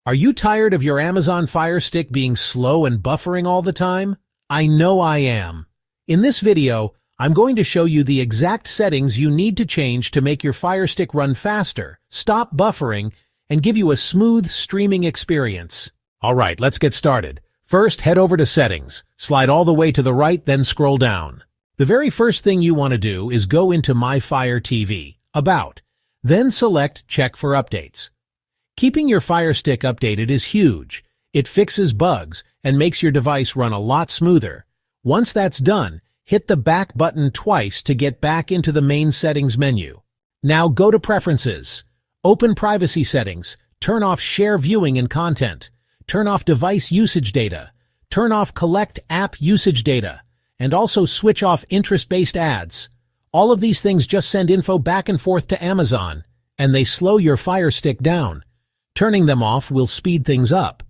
Are you tired of your Amazon Fire Stick being slow and buffering all the time? I know I am. In this video, I'm going to show you the exact settings you need to change to make your Fire Stick run faster, stop buffering, and give you a smooth streaming experience. Alright, let's get started. First, head over to Settings. Slide all the way to the right, then scroll down. The very first thing you want to do is go into My Fire TV, About. Then select Check for Updates. Keeping your Fire Stick updated is huge. It fixes bugs and makes your device run a lot smoother. Once that's done, hit the back button twice to get back into the main settings menu. Now go to Preferences. Open Privacy Settings. Turn off Share Viewing and Content. Turn off Device Usage Data. Turn off Collect App Usage Data. And also switch off interest-based ads. All of these things just send info back and forth to Amazon, and they slow your Fire Stick down. Turning them off will speed things up.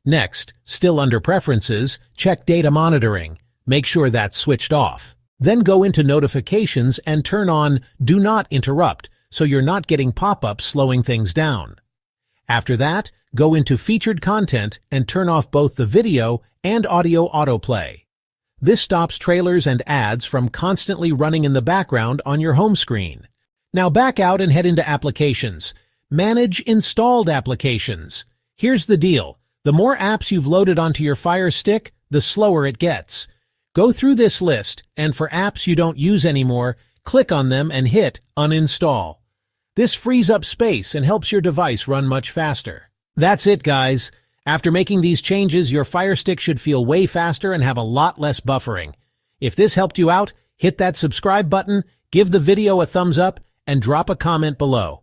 Next, still under Preferences, check Data Monitoring. Make sure that's switched off. Then go into Notifications and turn on Do Not Interrupt so you're not getting pop-ups slowing things down. After that, go into Featured Content and turn off both the video and audio autoplay. This stops trailers and ads from constantly running in the background on your home screen. Now back out and head into Applications. Manage installed applications. Here's the deal. The more apps you've loaded onto your Fire Stick, the slower it gets. Go through this list, and for apps you don't use anymore, click on them and hit Uninstall. This frees up space and helps your device run much faster. That's it, guys. After making these changes, your Fire Stick should feel way faster and have a lot less buffering. If this helped you out, hit that subscribe button, give the video a thumbs up, and drop a comment below.